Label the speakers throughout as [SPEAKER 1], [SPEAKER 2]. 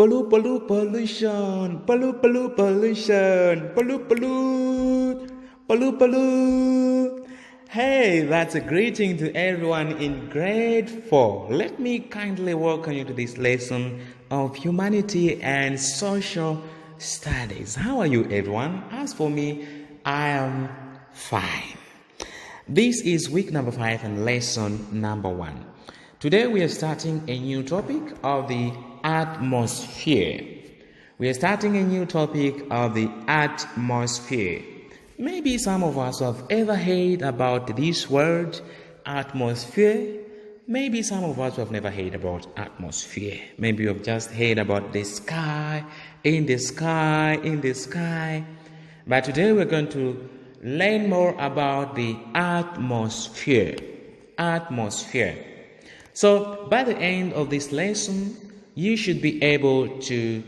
[SPEAKER 1] Pollution, pollution, pollute. Hey, that's a greeting to everyone in grade 4. Let me kindly welcome you to this lesson of humanity and social studies. How are you, everyone? As for me, I am fine. This is week number 5 and lesson number 1. Today we are starting a new topic of the atmosphere. We are starting a new topic of the atmosphere. Maybe some of us have ever heard about this word, atmosphere. Maybe some of us have never heard about atmosphere. Maybe you've just heard about the sky, in the sky. But today we're going to learn more about the atmosphere. Atmosphere. So, by the end of this lesson, you should be able to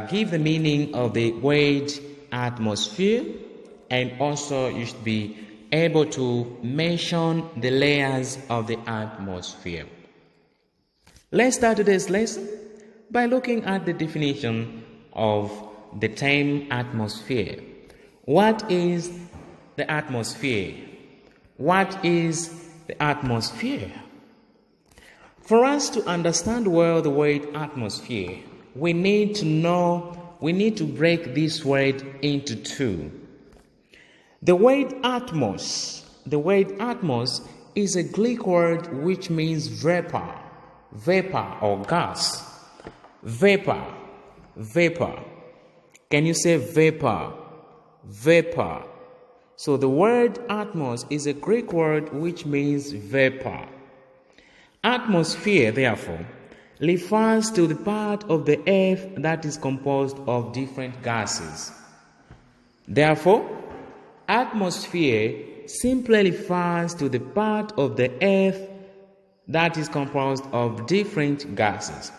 [SPEAKER 1] give the meaning of the word atmosphere, and also you should be able to mention the layers of the atmosphere. Let's start today's lesson by looking at the definition of the term atmosphere. What is the atmosphere? What is the atmosphere? For us to understand well the word atmosphere, we need to break this word into two. The word atmos is a Greek word which means vapor or gas. Vapor. Can you say vapor? Vapor. So the word atmos is a Greek word which means vapor. Atmosphere, therefore, refers to the part of the earth that is composed of different gases. Therefore, atmosphere simply refers to the part of the earth that is composed of different gases.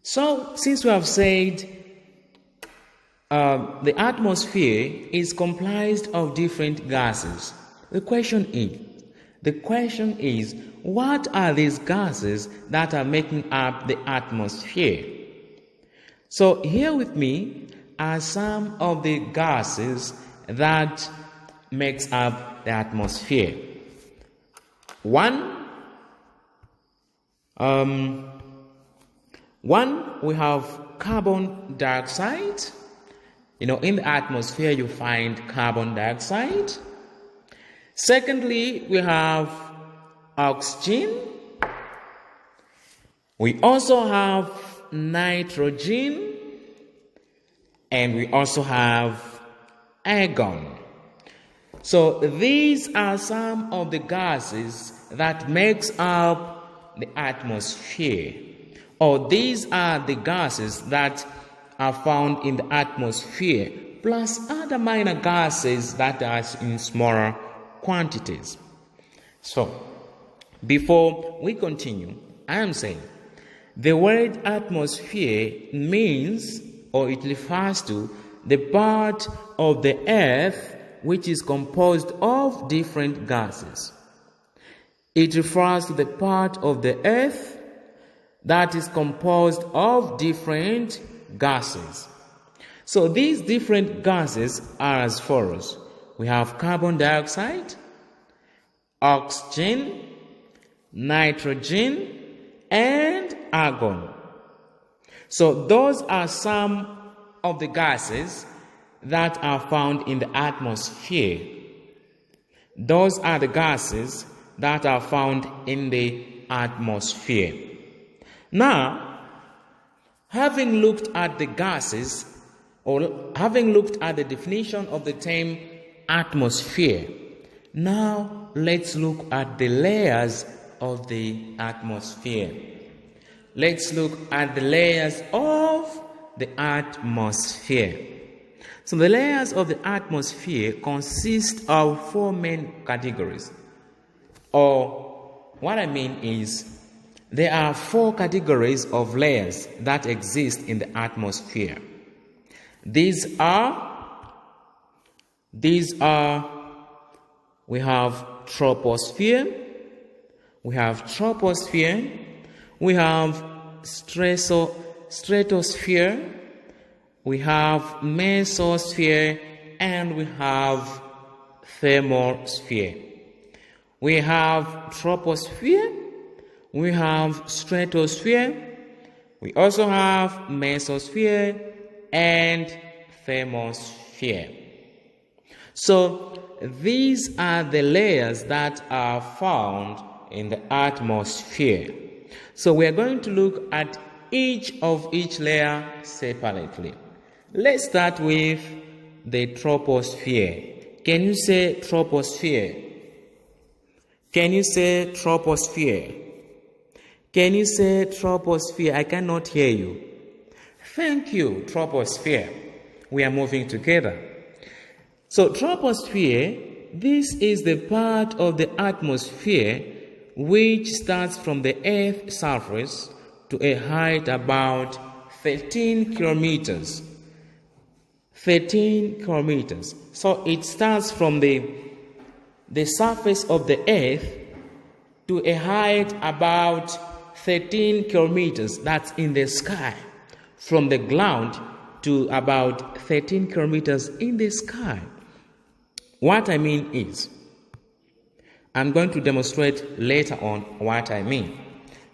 [SPEAKER 1] So, since we have said the atmosphere is comprised of different gases, the question is, what are these gases that are making up the atmosphere? So here with me are some of the gases that makes up the atmosphere. One, we have carbon dioxide. In the atmosphere you find carbon dioxide. Secondly, we have oxygen. We also have nitrogen, and we also have argon. So these are some of the gases that makes up the atmosphere, or these are the gases that are found in the atmosphere, plus other minor gases that are in smaller quantities. So, before we continue, I am saying the word atmosphere means, or it refers to, the part of the earth which is composed of different gases. It refers to the part of the earth that is composed of different gases. So these different gases are as follows. We have carbon dioxide, oxygen, nitrogen, and argon. So those are some of the gases that are found in the atmosphere. Those are the gases that are found in the atmosphere. Now, having looked at the gases, or having looked at the definition of the term atmosphere, now let's look at the layers of the atmosphere. Let's look at the layers of the atmosphere. So the layers of the atmosphere consist of 4 main categories. Or what I mean is, there are 4 categories of layers that exist in the atmosphere. These are, we have troposphere, we have stratosphere, stratosphere, we have mesosphere, and we have thermosphere. We have troposphere, we have stratosphere, we also have mesosphere and thermosphere. So these are the layers that are found in the atmosphere. So we are going to look at each layer separately. Let's start with the troposphere. Can you say troposphere? Can you say troposphere? Can you say troposphere? I cannot hear you. Thank you, troposphere. We are moving together. So troposphere, this is the part of the atmosphere which starts from the Earth's surface to a height about 13 kilometers. 13 kilometers. So it starts from the surface of the Earth to a height about 13 kilometers. That's in the sky. From the ground to about 13 kilometers in the sky. What I mean is, I'm going to demonstrate later on what I mean.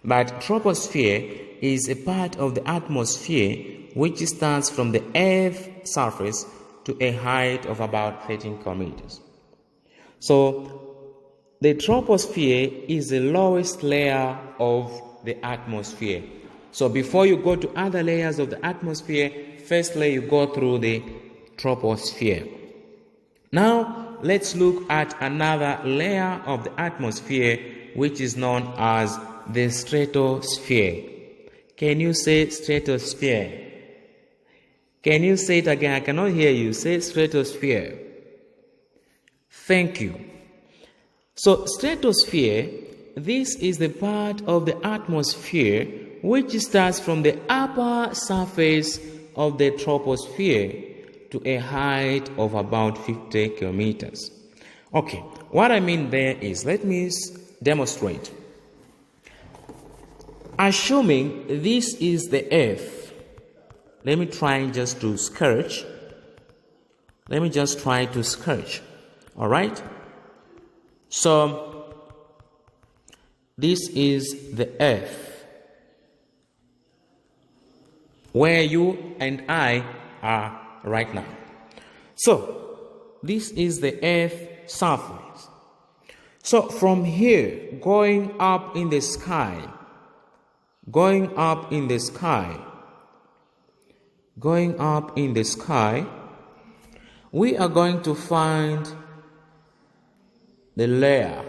[SPEAKER 1] But troposphere is a part of the atmosphere which starts from the Earth's surface to a height of about 13 kilometers. So the troposphere is the lowest layer of the atmosphere. So before you go to other layers of the atmosphere, firstly you go through the troposphere. Now let's look at another layer of the atmosphere which is known as the stratosphere. Can you say stratosphere? Can you say it again? I cannot hear you. Say stratosphere. Thank you. So stratosphere, this is the part of the atmosphere which starts from the upper surface of the troposphere to a height of about 50 kilometers. Okay, what I mean there is, let me demonstrate. Assuming this is the Earth, let me try just to sketch. Let me just try to sketch. All right? So, this is the Earth, where you and I are right now. So, this is the Earth surface. So, from here, going up in the sky, we are going to find the layer.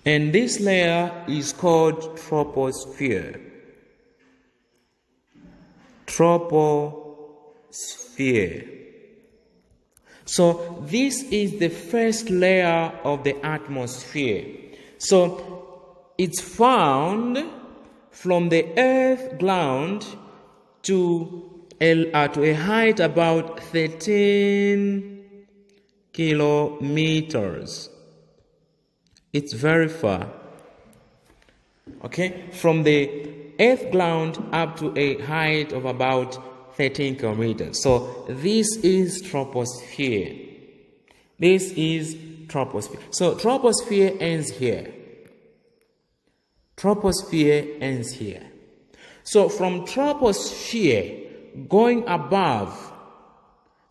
[SPEAKER 1] And this layer is called troposphere. Troposphere. So this is the first layer of the atmosphere. So it's found from the earth ground to a height about 13 kilometers. It's very far. Okay, from the earth ground up to a height of about 13 kilometers. So this is troposphere. This is troposphere. So troposphere ends here. Troposphere ends here. So from troposphere going above,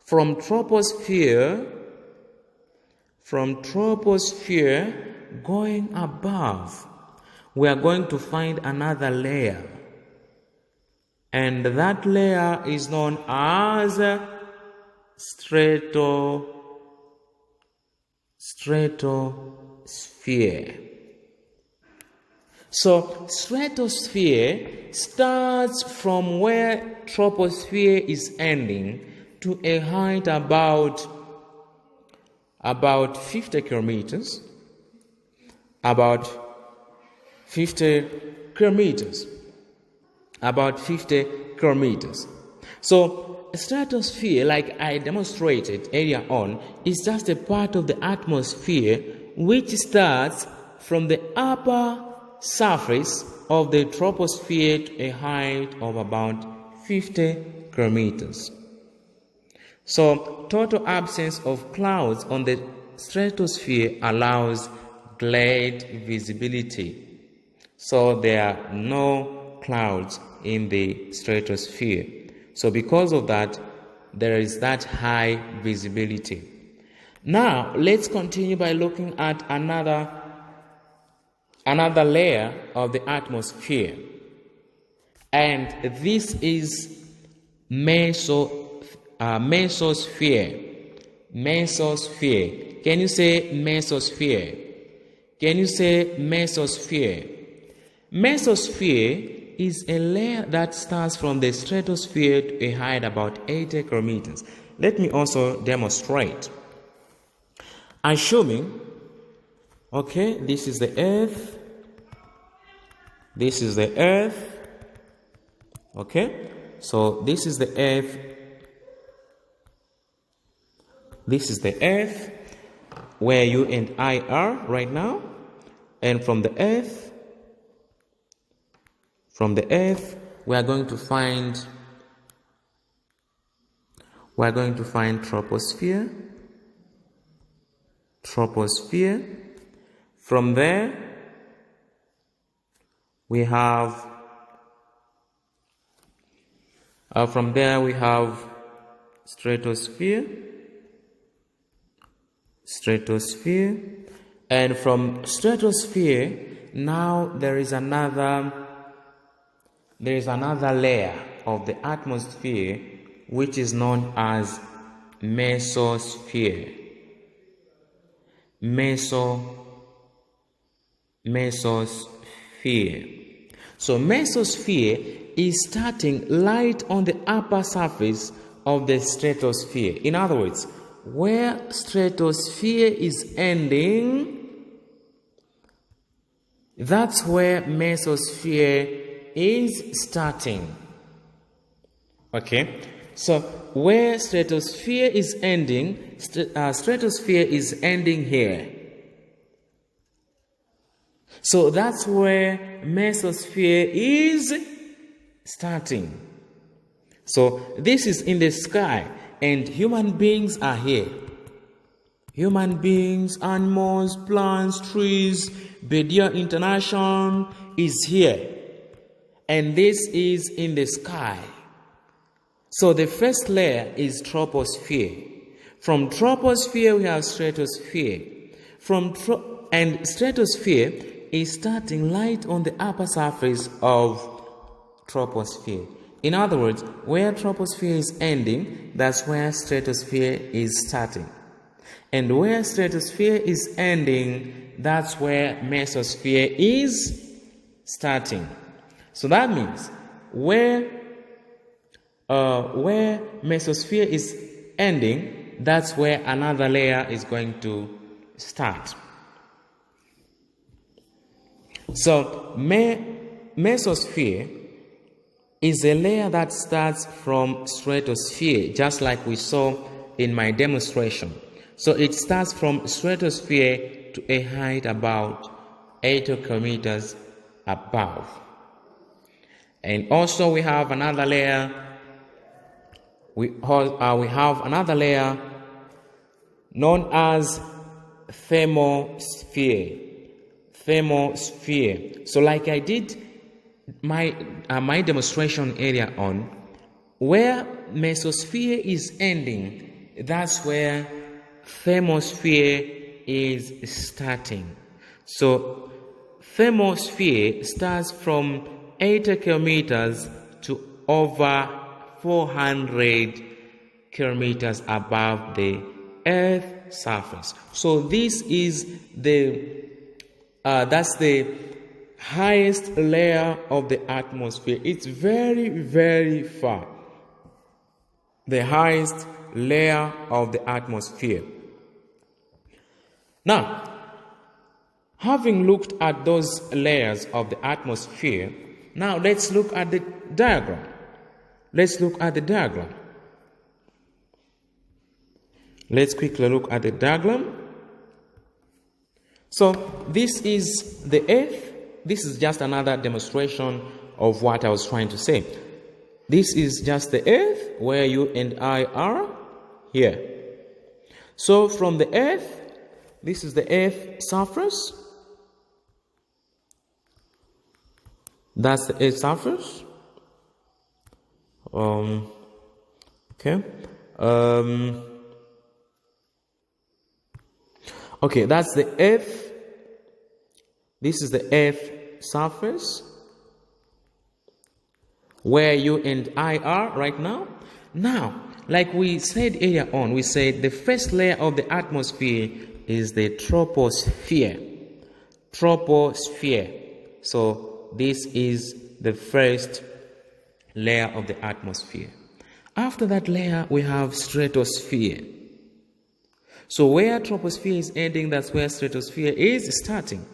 [SPEAKER 1] from troposphere going above, we are going to find another layer. And that layer is known as stratosphere. So stratosphere starts from where troposphere is ending to a height about 50 kilometers. About 50 kilometers. So stratosphere, like I demonstrated earlier on, is just a part of the atmosphere which starts from the upper surface of the troposphere to a height of about 50 kilometers. So, total absence of clouds on the stratosphere allows great visibility. So, there are no clouds in the stratosphere. So, because of that, there is that high visibility. Now, let's continue by looking at another layer of the atmosphere. And this is mesosphere. Mesosphere. Can you say mesosphere? Can you say mesosphere? Mesosphere is a layer that starts from the stratosphere to a height about 80 kilometers. Let me also demonstrate. Assuming, okay, this is the Earth. This is the Earth. Okay, so this is the Earth. This is the Earth where you and I are right now. And from the Earth, we are going to find troposphere. From there, we have stratosphere, and from stratosphere, now there is another layer of the atmosphere which is known as mesosphere. Mesosphere. So mesosphere is starting right on the upper surface of the stratosphere. In other words, where stratosphere is ending, that's where mesosphere is starting. Okay, so where stratosphere is ending, stratosphere is ending here. So that's where mesosphere is starting. So this is in the sky, and human beings are here. Human beings, animals, plants, trees, Bedia International is here. And this is in the sky. So the first layer is troposphere. From troposphere we have stratosphere. And stratosphere is starting right on the upper surface of troposphere. In other words, where troposphere is ending, that's where stratosphere is starting. And where stratosphere is ending, that's where mesosphere is starting. So that means where mesosphere is ending, that's where another layer is going to start. So mesosphere is a layer that starts from stratosphere, just like we saw in my demonstration. So it starts from stratosphere to a height about 80 kilometers above. And also we have another layer. We have another layer known as thermosphere. So like I did my demonstration area on, where mesosphere is ending, that's where thermosphere is starting. So thermosphere starts from 80 kilometers to over 400 kilometers above the Earth's surface. So this is that's the highest layer of the atmosphere. It's very, very far. The highest layer of the atmosphere. Now, having looked at those layers of the atmosphere, now let's look at the diagram. Let's quickly look at the diagram. So this is the Earth, this is just another demonstration of what I was trying to say. This is just the earth where you and I are here. So from the earth, this is the earth surface. That's the earth surface. Okay. Okay, that's the earth. This is the earth surface where you and I are right now. Now, like we said earlier on, we said the first layer of the atmosphere is the troposphere. Troposphere. So this is the first layer of the atmosphere. After that layer, we have stratosphere. So where troposphere is ending, that's where stratosphere is starting.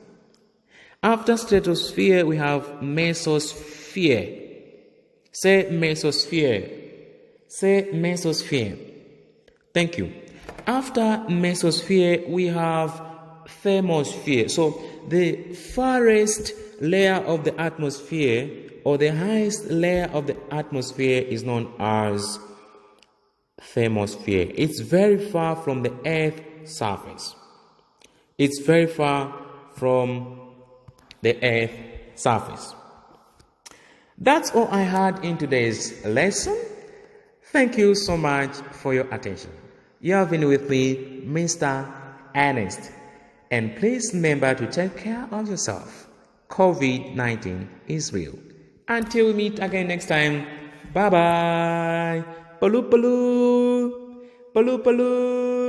[SPEAKER 1] After stratosphere, we have mesosphere. Say mesosphere. Say mesosphere. Thank you. After mesosphere, we have thermosphere. So the farthest layer of the atmosphere, or the highest layer of the atmosphere, is known as thermosphere. It's very far from the Earth's surface. It's very far from the Earth's surface. That's all I had in today's lesson. Thank you so much for your attention. You have been with me, Mr. Ernest. And please remember to take care of yourself. COVID-19 is real. Until we meet again next time, bye-bye. Palu palu. Palu palu.